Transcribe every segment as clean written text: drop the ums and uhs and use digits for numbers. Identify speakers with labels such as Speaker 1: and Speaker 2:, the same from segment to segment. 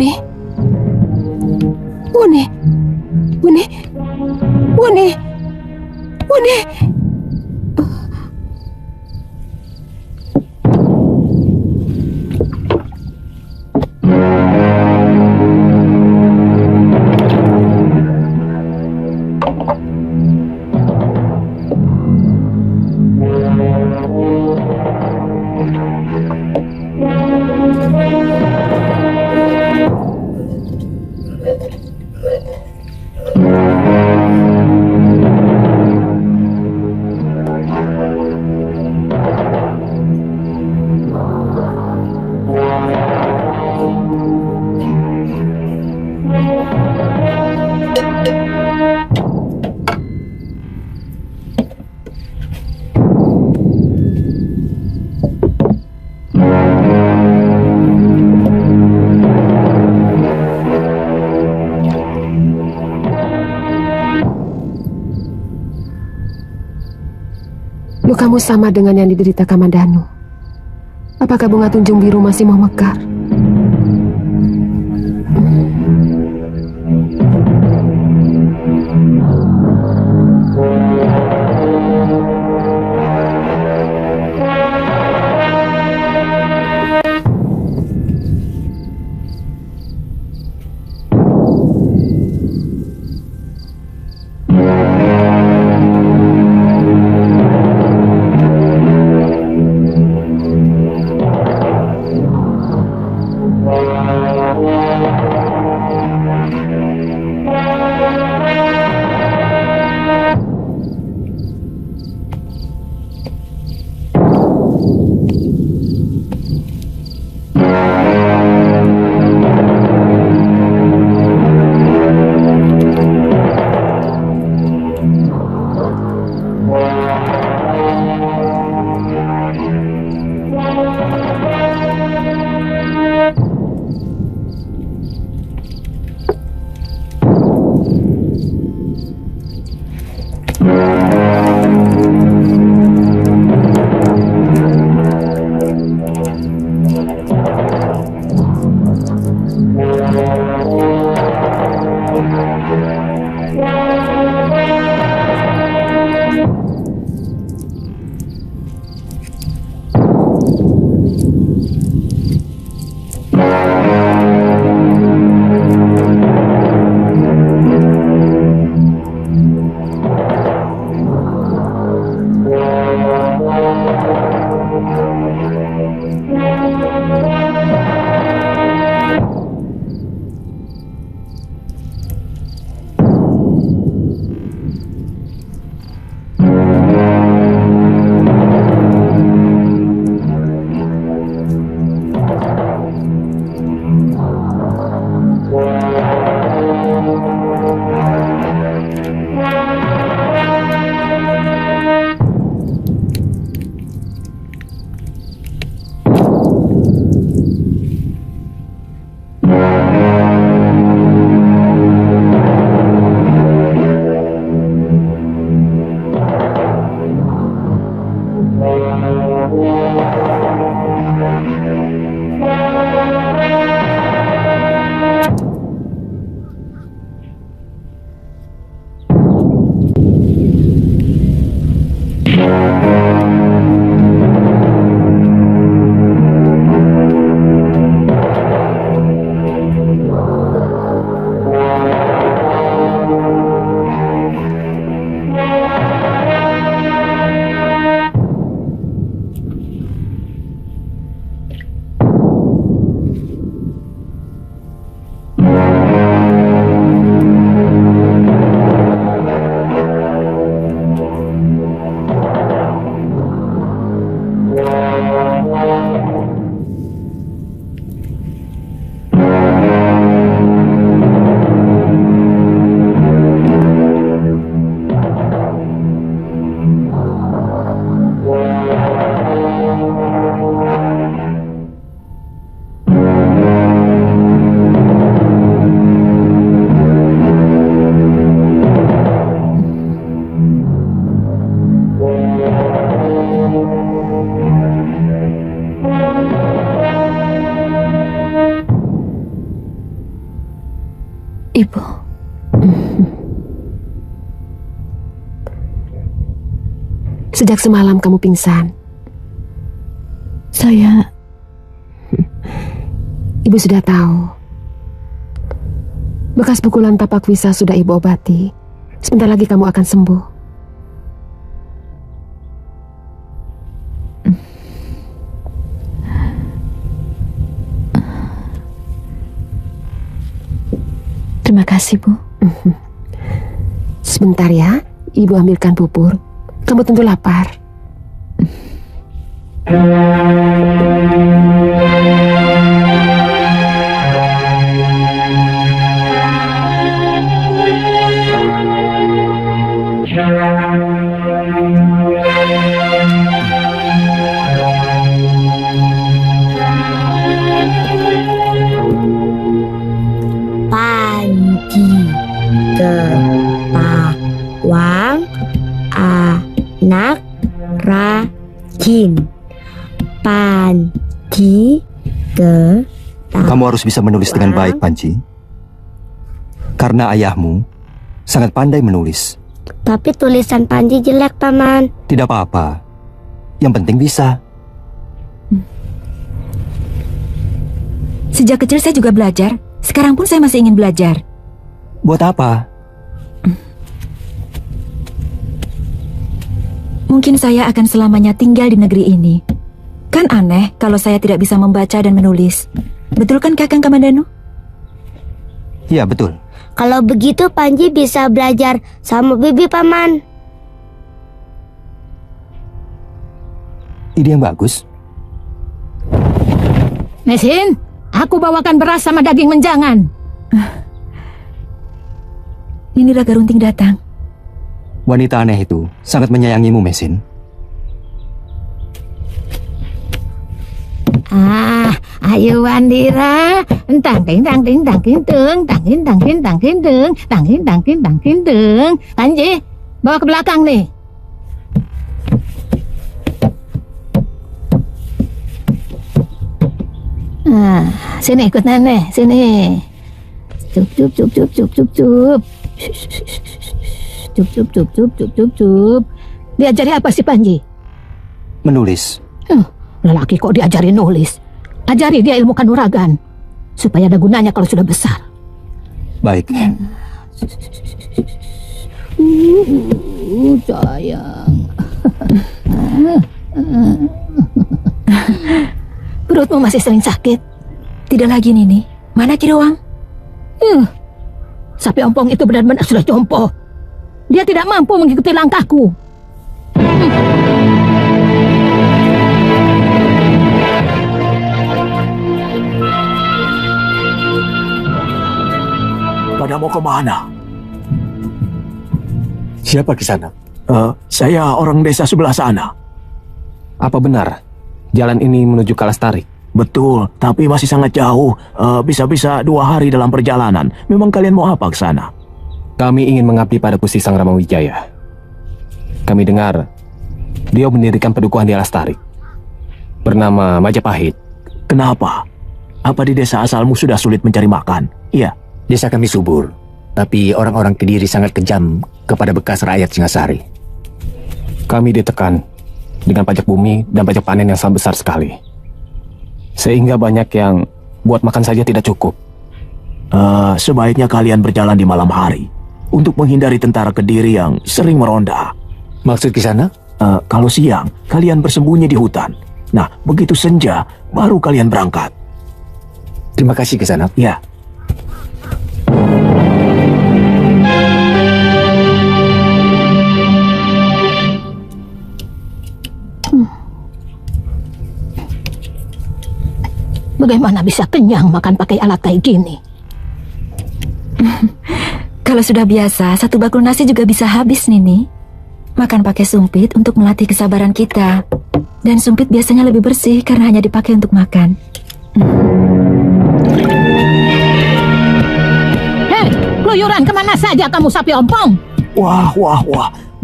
Speaker 1: Wuni. Wuni. Wuni. Wuni. Wuni. Lukamu sama dengan yang diderita Kamandanu. Apakah bunga tunjung biru masih mau mekar?
Speaker 2: Ibu.
Speaker 1: Sejak semalam kamu pingsan.
Speaker 2: Saya...
Speaker 1: Ibu sudah tahu. Bekas pukulan tapak wisa sudah ibu obati. Sebentar lagi kamu akan sembuh.
Speaker 2: Terima kasih, Bu.
Speaker 1: Sebentar ya, ibu ambilkan bubur. Kamu tentu lapar.
Speaker 3: Panji Kepawang anak rajin. Panji
Speaker 4: Kamu harus bisa menulis dengan baik, Panji. Karena ayahmu sangat pandai menulis.
Speaker 3: Tapi tulisan Panji jelek, Paman.
Speaker 4: Tidak apa-apa. Yang penting bisa.
Speaker 2: Sejak kecil saya juga belajar. Sekarang pun saya masih ingin belajar.
Speaker 4: Buat apa?
Speaker 2: Mungkin saya akan selamanya tinggal di negeri ini. Kan aneh kalau saya tidak bisa membaca dan menulis. Betul kan Kakang Kamandanu?
Speaker 4: Iya, betul.
Speaker 3: Kalau begitu Panji bisa belajar sama Bibi, Paman.
Speaker 4: Ide yang bagus.
Speaker 5: Mesin, aku bawakan beras sama daging menjangan.
Speaker 2: Ini Raga Runting datang.
Speaker 4: Wanita aneh itu sangat menyayangimu, Mesin.
Speaker 5: Ayo Wandira, tang ting tang ting tang ting tung, tang ting tang ting tang ting tung, tang ting tang ting tang ting tung. Panji, bawa ke belakang nih. Sini ikut nenek, sini. Cup cup cup cup cup cup cup. Cup cup cup cup cup cup cup. Diajari apa sih Panji?
Speaker 4: Menulis.
Speaker 5: Lelaki kok diajari nulis. Ajari dia ilmu kanuragan supaya ada gunanya kalau sudah besar.
Speaker 4: Baik.
Speaker 5: Sayang. Perutmu masih sering sakit?
Speaker 2: Tidak lagi, Nini. Mana Kiroang?
Speaker 5: Sapi ompong itu benar-benar sudah jompo. Dia tidak mampu mengikuti langkahku.
Speaker 6: Pada mau kemana?
Speaker 7: Siapa di sana?
Speaker 6: Saya orang desa sebelah sana.
Speaker 7: Apa benar jalan ini menuju Kalastari?
Speaker 6: Betul, tapi masih sangat jauh. Bisa-bisa 2 hari dalam perjalanan. Memang kalian mau apa ke sana?
Speaker 7: Kami ingin mengabdi pada Gusti Sang Ramawijaya. Kami dengar dia mendirikan padukuhan di Alastari bernama Majapahit.
Speaker 6: Kenapa? Apa di desa asalmu sudah sulit mencari makan? Iya.
Speaker 8: Desa kami subur, tapi orang-orang Kediri sangat kejam kepada bekas rakyat Singasari.
Speaker 7: Kami ditekan dengan pajak bumi dan pajak panen yang sangat besar sekali. Sehingga banyak yang buat makan saja tidak cukup.
Speaker 6: Sebaiknya kalian berjalan di malam hari untuk menghindari tentara Kediri yang sering meronda.
Speaker 8: Maksud di sana?
Speaker 6: Kalau siang, kalian bersembunyi di hutan. Nah, begitu senja, baru kalian berangkat.
Speaker 8: Terima kasih Kisanak.
Speaker 6: Ya.
Speaker 5: Bagaimana bisa kenyang makan pakai alat kayak gini?
Speaker 2: Kalau sudah biasa, 1 bakul nasi juga bisa habis, Nini. Makan pakai sumpit untuk melatih kesabaran kita. Dan sumpit biasanya lebih bersih karena hanya dipakai untuk makan.
Speaker 5: Hei, keluyuran kemana saja kamu sapi ompong?
Speaker 6: Wah.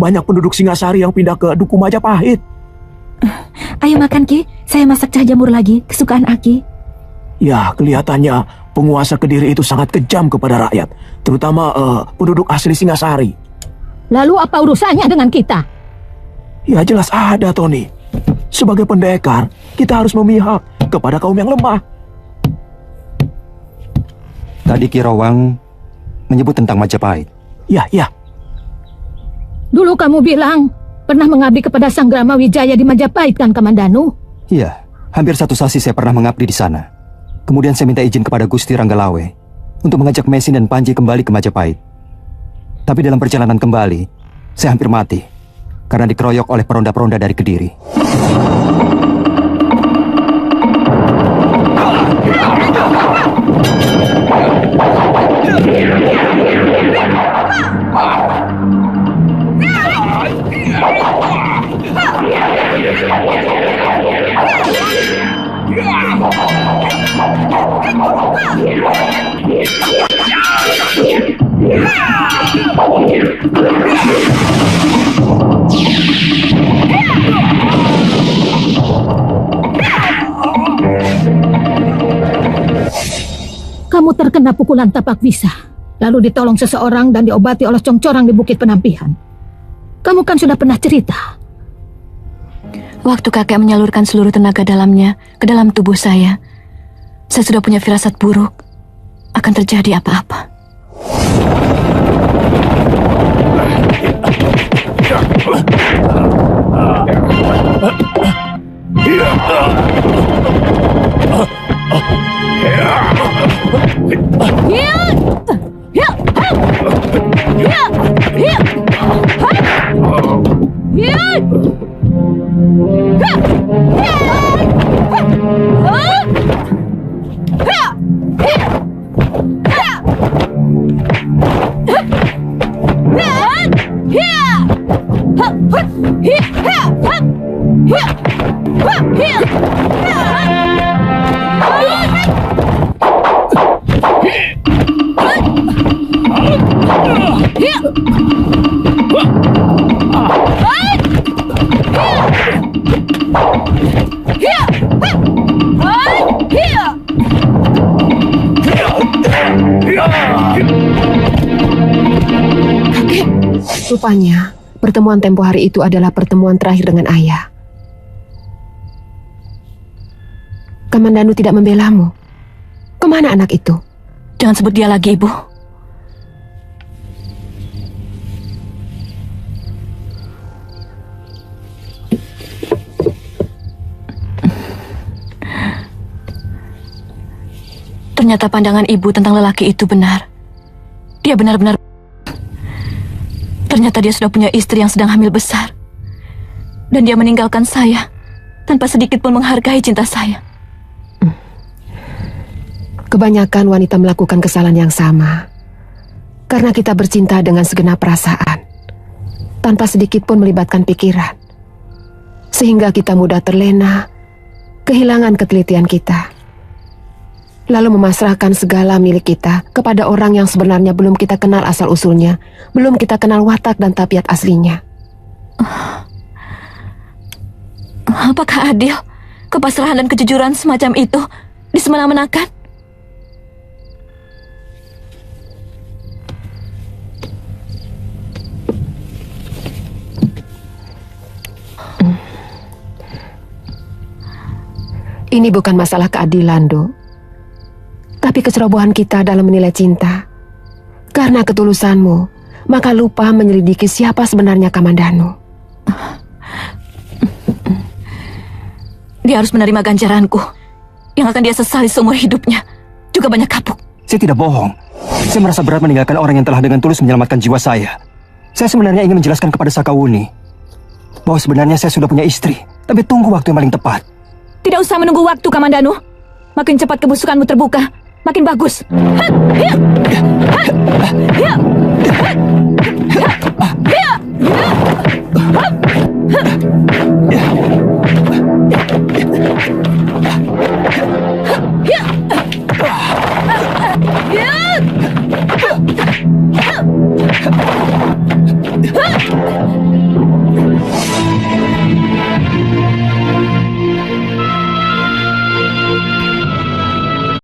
Speaker 6: Banyak penduduk Singasari yang pindah ke Duku Majapahit.
Speaker 2: Ayo makan, Ki. Saya masak cah jamur lagi, kesukaan Aki.
Speaker 6: Ya, kelihatannya penguasa Kediri itu sangat kejam kepada rakyat, terutama penduduk asli Singasari.
Speaker 5: Lalu apa urusannya dengan kita?
Speaker 6: Ya jelas ada, Tony. Sebagai pendekar, kita harus memihak kepada kaum yang lemah.
Speaker 4: Tadi Ki Rowang menyebut tentang Majapahit.
Speaker 6: Ya.
Speaker 5: Dulu kamu bilang pernah mengabdi kepada Sang Rama Wijaya di Majapahit kan, Kamandanu?
Speaker 4: Iya, hampir 1 sasi saya pernah mengabdi di sana. Kemudian saya minta izin kepada Gusti Ranggalawe untuk mengajak Mesin dan Panji kembali ke Majapahit. Tapi dalam perjalanan kembali, saya hampir mati karena dikeroyok oleh peronda-peronda dari Kediri.
Speaker 5: Kamu terkena pukulan tapak bisa, lalu ditolong seseorang dan diobati oleh congcorang di Bukit Penampihan. Kamu kan sudah pernah cerita.
Speaker 2: Waktu kakek menyalurkan seluruh tenaga dalamnya ke dalam tubuh saya sudah punya firasat buruk akan terjadi apa-apa.
Speaker 1: Rupanya, pertemuan tempo hari itu adalah pertemuan terakhir dengan ayah. Kamandanu tidak membelamu. Kemana anak itu?
Speaker 2: Jangan sebut dia lagi, Ibu. Ternyata pandangan Ibu tentang lelaki itu benar. Dia benar-benar... Ternyata dia sudah punya istri yang sedang hamil besar. Dan dia meninggalkan saya tanpa sedikit pun menghargai cinta saya.
Speaker 1: Kebanyakan wanita melakukan kesalahan yang sama. Karena kita bercinta dengan segenap perasaan, tanpa sedikit pun melibatkan pikiran. Sehingga kita mudah terlena, kehilangan ketelitian kita. Lalu memasrahkan segala milik kita kepada orang yang sebenarnya belum kita kenal asal-usulnya, belum kita kenal watak dan tabiat aslinya.
Speaker 2: Apakah adil kepasrahan dan kejujuran semacam itu disemena-menakan?
Speaker 1: Ini bukan masalah keadilan, Do. Tapi kecerobohan kita dalam menilai cinta. Karena ketulusanmu, maka lupa menyelidiki siapa sebenarnya Kamandanu.
Speaker 2: Dia harus menerima ganjaranku, yang akan dia sesali seumur hidupnya. Juga banyak kapuk.
Speaker 4: Saya tidak bohong. Saya merasa berat meninggalkan orang yang telah dengan tulus menyelamatkan jiwa saya. Saya sebenarnya ingin menjelaskan kepada Sakawuni bahwa sebenarnya saya sudah punya istri. Tapi tunggu waktu yang paling tepat.
Speaker 2: Tidak usah menunggu waktu, Kamandanu. Makin cepat kebusukanmu terbuka, makin bagus.